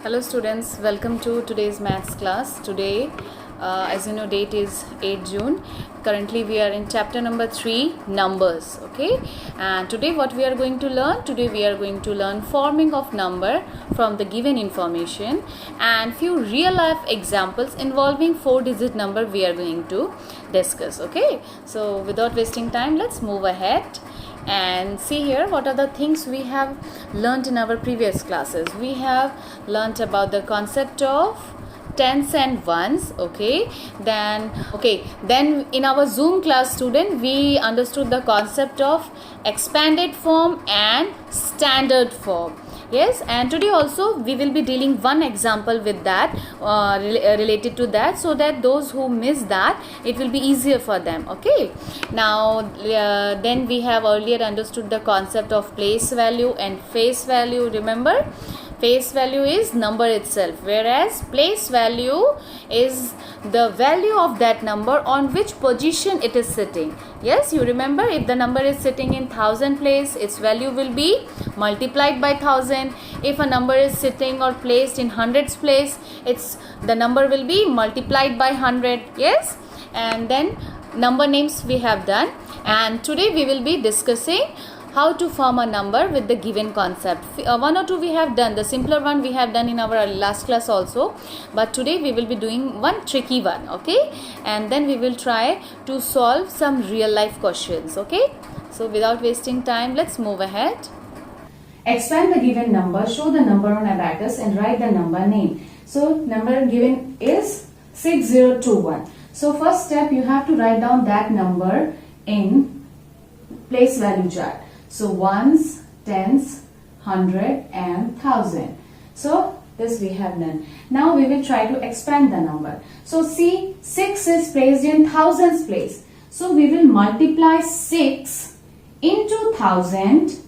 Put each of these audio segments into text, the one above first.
Hello students, welcome to today's maths class. Today, as you know, date is 8 June. Currently we are in chapter number 3, numbers. Okay, and today what we are going to learn? Today we are going to learn forming of number from the given information and few real life examples involving 4-digit number we are going to discuss. Okay, so without wasting time, let's move ahead and see here what are the things we have learned in our previous classes. We have learnt about the concept of tens and ones. Then in our Zoom class, student, we understood the concept of expanded form and standard form. Yes, and today also we will be dealing one example with that related to that, so that those who miss that, it will be easier for them. Okay, now then we have earlier understood the concept of place value and face value. Remember, face value is number itself, whereas place value is the value of that number on which position it is sitting. Yes, you remember, if the number is sitting in 1000 place, its value will be multiplied by 1000. If a number is sitting or placed in hundreds place, the number will be multiplied by 100. Yes, and then number names we have done, and today we will be discussing how to form a number with the given concept. One or two we have done, the simpler one we have done in our last class also, but today we will be doing one tricky one. Okay, and then we will try to solve some real life questions. Okay, so without wasting time, let's move ahead. Expand the given number, show the number on abacus and write the number name. So number given is 6021. So first step, you have to write down that number in place value chart. So ones, tens, 100 and 1000. So this we have done. Now we will try to expand the number. So see, 6 is placed in thousands place. So we will multiply 6 into 1000.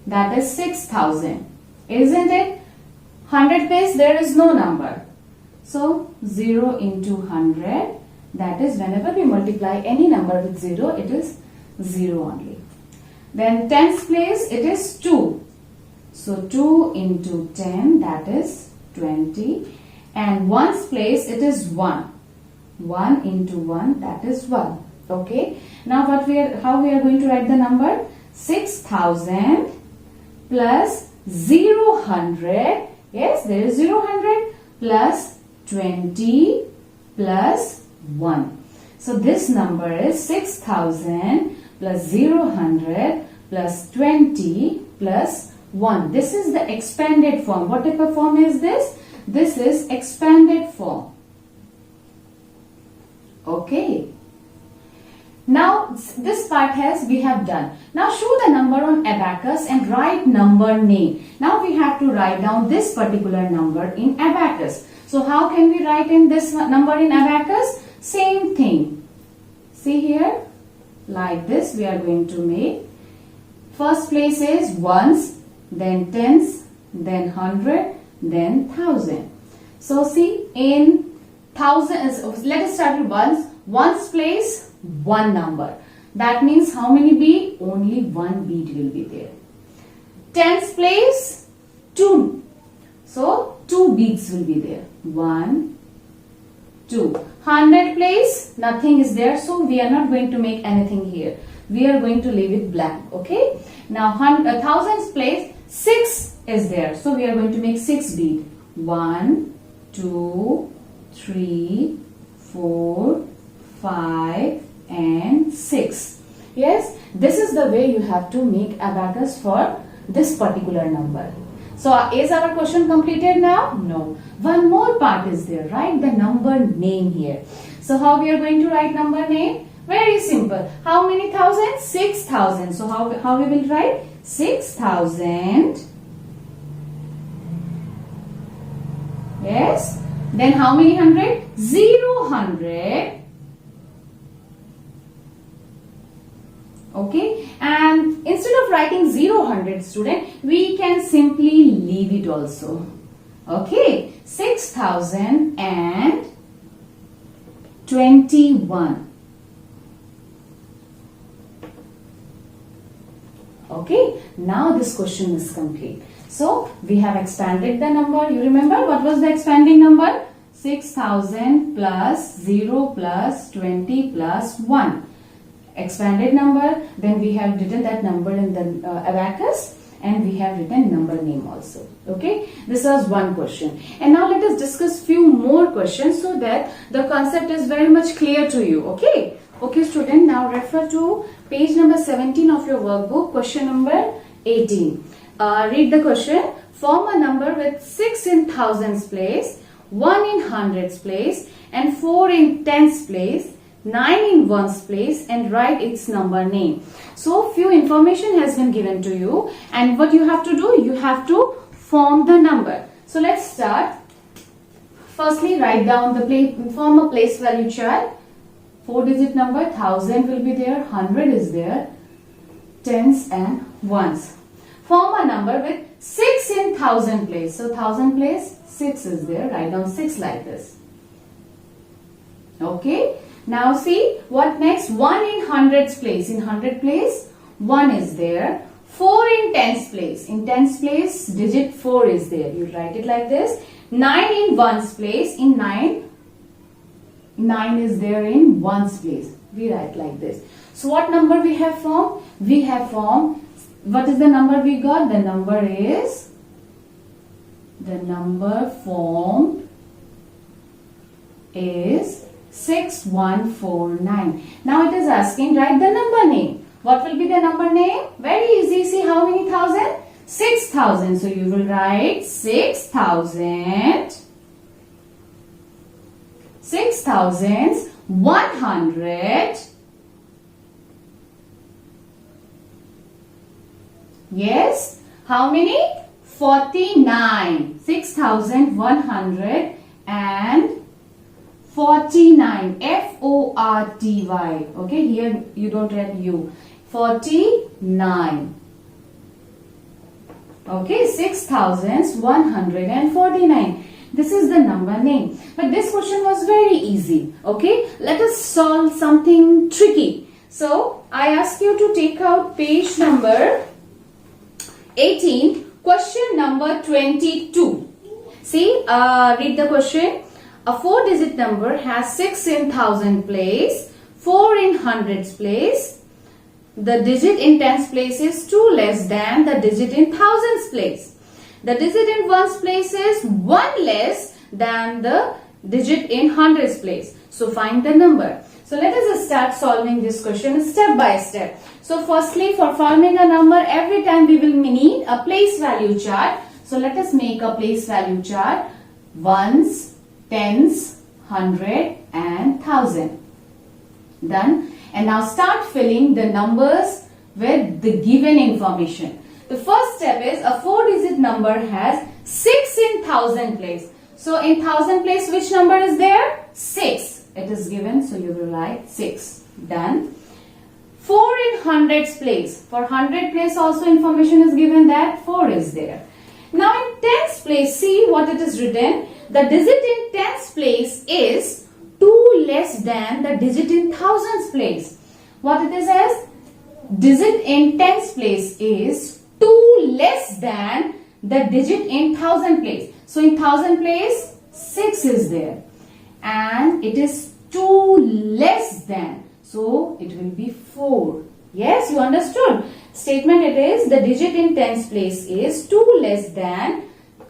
That is 6000. Isn't it? 100 place, there is no number. So 0 into 100. That is, whenever we multiply any number with 0, it is 0 only. Then tens place, it is 2. So 2 into 10, that is 20. And ones place, it is 1. 1 into 1, that is 1. Okay. Now how we are going to write the number? 6000 plus 0, yes, there is 0, plus 20 plus 1. So this number is 6000 plus 0, plus 20 plus 1. This is the expanded form. What type of form is this? This is expanded form. Okay. Now this part we have done. Now show the number on abacus and write number name. Now we have to write down this particular number in abacus. So how can we write in this number in abacus? Same thing. See here, like this we are going to make. First place is ones, then tens, then 100, then 1000. So see, in thousands, let us start with ones. Ones place, one number. That means how many bead? Only one bead will be there. Tens place, 2. So 2 beads will be there. 1, 2. 100 place, nothing is there. So we are not going to make anything here. We are going to leave it blank. Okay. Now thousands place, 6 is there. So we are going to make 6 bead. 1, 2, 3, 4, 5 and 6. Yes, this is the way you have to make abacus for this particular number. So is our question completed now? No. One more part is there. Write the number name here. So how we are going to write number name? Very simple. How many thousands? 6000. So how we will write? 6000. Yes. Then how many 100? 0, Okay, and instead of writing 0, student, we can simply leave it also. Okay, 6021. Okay, now this question is complete. So we have expanded the number. You remember what was the expanding number? 6000 plus 0 plus 20 plus 1. Expanded number. Then we have written that number in the abacus. And we have written number name also. Okay, this was one question. And now let us discuss few more questions so that the concept is very much clear to you. Okay, student, now refer to page number 17 of your workbook, question number 18. Read the question. Form a number with 6 in thousands place, 1 in hundreds place, and 4 in tens place, 9 in ones place, and write its number name. So few information has been given to you, and what you have to do, you have to form the number. So let's start. Firstly, write down form a place value chart. 4-digit number, 1000 will be there, 100 is there, tens and ones. Form a number with 6 in 1000 place. So 1000 place, 6 is there. Write down 6 like this. Okay. Now see what next. 1 in hundreds place. In 100 place, 1 is there. 4 in tens place. In tens place, digit 4 is there. You write it like this. 9 in ones place. In 9 is there in ones place. We write like this. So what number we have formed? We have formed, what is the number we got? The number formed is 6149. Now it is asking, write the number name. What will be the number name? Very easy. See how many thousand? 6000. So you will write 6100. Yes. How many? 49. 6149. F-O-R-T-Y. Okay, here you don't write U. 49. Okay, 6149. This is the number name. But this question was very easy. Okay, let us solve something tricky. So, I ask you to take out page number 18, question number 22. See, read the question. A 4-digit number has 6 in 1000 place, 4 in hundreds place. The digit in tens place is 2 less than the digit in thousands place. The digit in ones place is 1 less than the digit in hundreds place. So find the number. So let us start solving this question step by step. So firstly, for forming a number, every time we will need a place value chart. So let us make a place value chart. Ones, tens, 100 and 1000. Done. And now start filling the numbers with the given information. The first step is a 4-digit number has 6 in 1000 place. So in 1000 place, which number is there? 6. It is given, so you will write 6. Done. 4 in hundreds place. For 100 place also information is given that 4 is there. Now in tens place, see what it is written. The digit in tens place is 2 less than the digit in thousands place. What it is as? Digit in tens place is 2 less than the digit in thousand place. So in thousand place, 6 is there. And it is 2 less than. So it will be 4. Yes, you understood? Statement it is the digit in tens place is 2 less than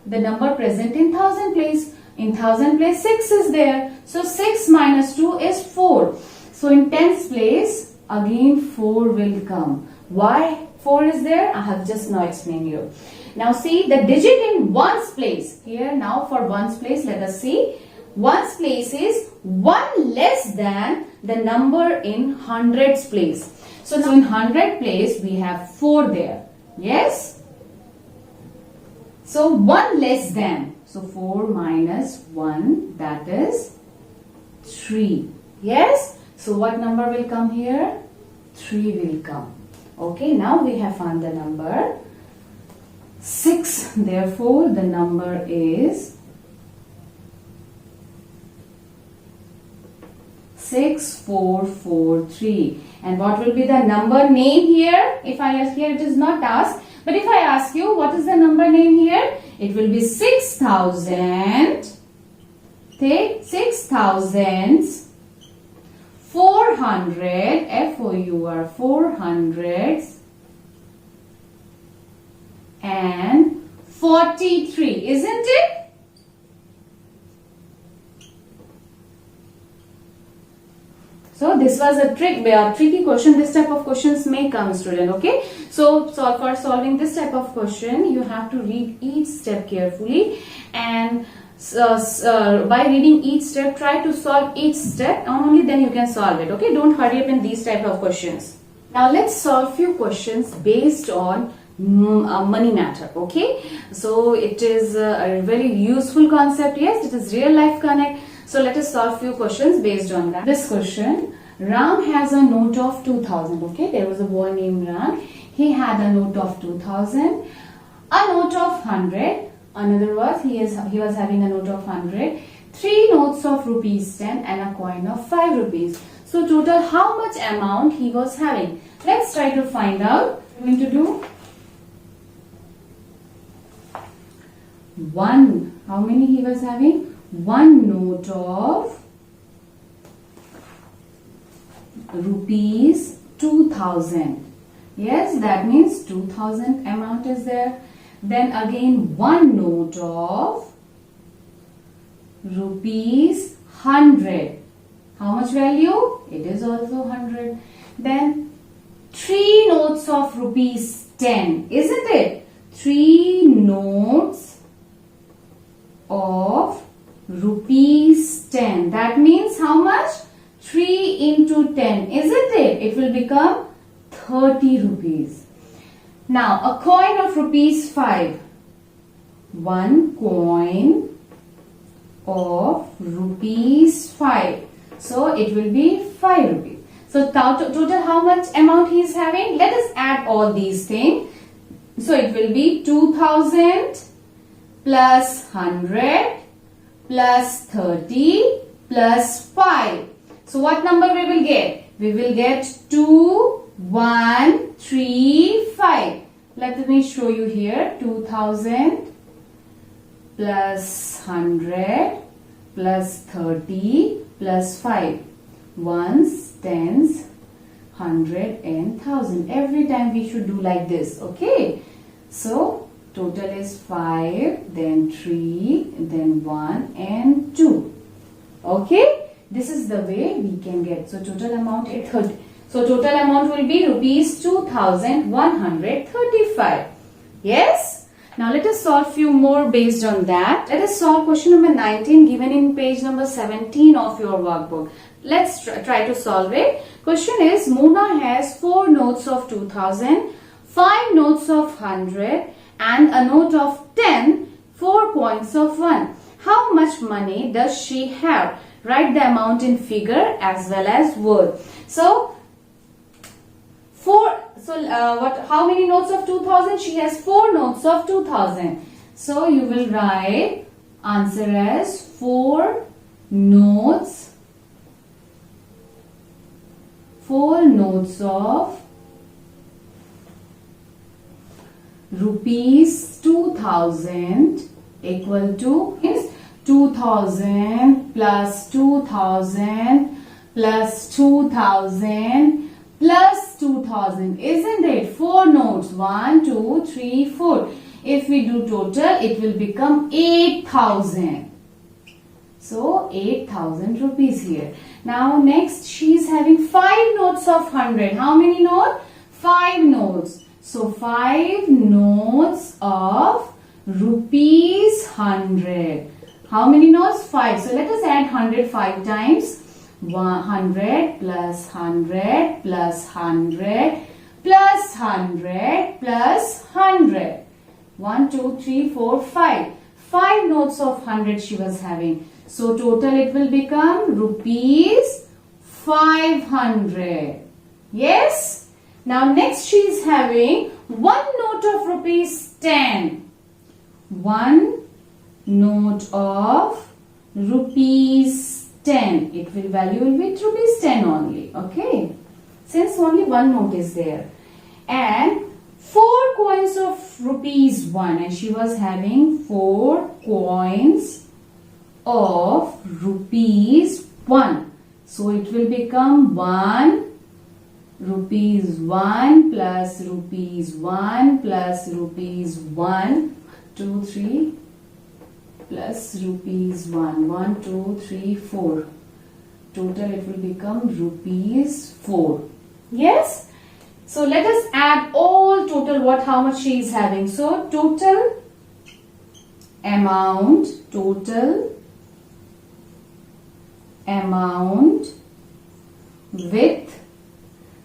the number present in thousand place. In thousand place, 6 is there. So 6 minus 2 is 4. So in tens place, again 4 will come. Why 4 is there? I have just now explained you. Now see the digit in ones place. Here now for ones place, let us see. Ones place is 1 less than the number in hundreds place. So now in 100 place, we have 4 there. Yes? So 1 less than. So 4 minus 1, that is 3. Yes? So what number will come here? 3 will come. Okay, now we have found the number 6. Therefore, the number is 6443. And what will be the number name here? If I ask here, it is not asked. But if I ask you what is the number name here, it will be 6,000. Take 6,000s, 400, F-O-U-R, 400s, and 43, isn't it? So this was a tricky question. This type of questions may come, student. Okay. So for solving this type of question, you have to read each step carefully, and by reading each step, try to solve each step. Only then you can solve it. Okay. Don't hurry up in these type of questions. Now let's solve few questions based on money matter. Okay. So it is a very useful concept. Yes, it is real life connect. So let us solve few questions based on that. This question, Ram has a note of 2000. Okay, there was a boy named Ram. He had a note of 2000, a note of 100. In other words, he was having a note of 100, 3 notes of rupees 10 and a coin of 5 rupees. So total how much amount he was having? Let's try to find out. We're going to do 1. How many he was having? 1 note of rupees 2000. Yes, that means 2000 amount is there. Then again 1 note of rupees 100. How much value? It is also 100. Then 3 notes of rupees 10, isn't it? 3 notes of rupees 10. That means how much? 3 into 10, isn't it? It will become 30 rupees. Now a coin of rupees 5. 1 coin of rupees 5. So it will be 5 rupees. So total how much amount he is having? Let us add all these things. So it will be 2000 plus 100 plus 30 plus 5. So what number we will get? We will get 2135. Let me show you here. 2000 plus 100 plus 30 plus 5. Ones, tens, 100 and 1000. Every time we should do like this. Okay. So total is 5, then 3, then 1 and 2. Okay. This is the way we can get. So total amount is 30. So total amount will be rupees 2135. Yes. Now let us solve few more based on that. Let us solve question number 19 given in page number 17 of your workbook. Let's try to solve it. Question is, Mona has 4 notes of 2000, 5 notes of 100 and a note of 10, 4 coins of 1. How much money does she have? Write the amount in figure as well as word. So how many notes of 2000? She has 4 notes of 2000. So you will write answer as 4 notes of rupees 2000 equal to 2000 plus 2000 plus 2000 plus 2000, isn't it? 4 notes, 1, 2, 3, 4. If we do total, it will become 8,000. So 8,000 rupees here. Now next, she is having 5 notes of 100. How many notes? 5 notes. So 5 notes of rupees 100. How many notes? 5. So let us add 100 5 times. 100 plus 100 plus 100 plus 100 plus 100. 1, 2, 3, 4, 5. 5 notes of 100 she was having. So total it will become rupees 500. Yes. Now next she is having 1 note of rupees 10. 1 note of rupees 10. Value will be rupees 10 only. Okay. Since only 1 note is there. And 4 coins of rupees 1, and she was having 4 coins of rupees 1. So it will become 1 rupees 1 plus rupees 1 plus rupees 1, 2, 3 plus rupees 1, 1, 2, 3, 4. Total it will become rupees 4. Yes? So let us add all total how much she is having. So total amount with,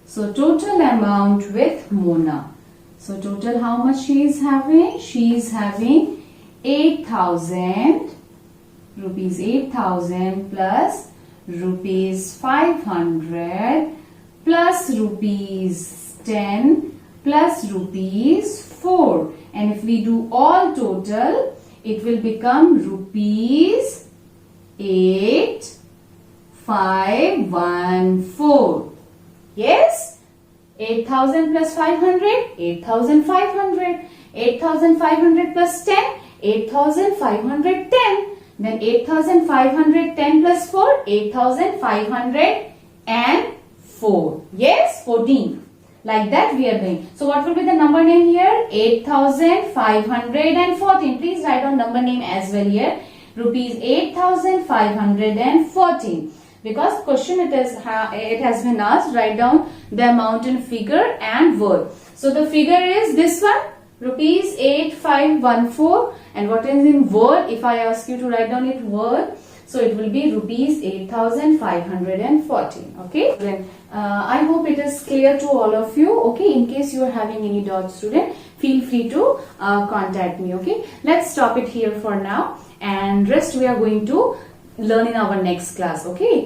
so total amount with Mona. So total how much she is having? She is having 8,000 rupees, 8,000 plus rupees 500 plus rupees 10 plus rupees 4, and if we do all total it will become rupees 8,514. Yes, 8,000 plus 500, 8,500, 8,500 plus 10, 8,510. Then 8,510 plus 4, 8,504. Yes, 14. Like that we are doing. So what will be the number name here? 8,514. Please write down number name as well here. Rupees 8,514. Because question it has been asked, write down the amount in figure and word. So the figure is this one, rupees 8,514, and what is in word? If I ask you to write down it word, so it will be rupees 8,514. Okay. Then I hope it is clear to all of you. Okay. In case you are having any doubts, student, feel free to contact me. Okay. Let's stop it here for now, and rest we are going to learn in our next class. Okay.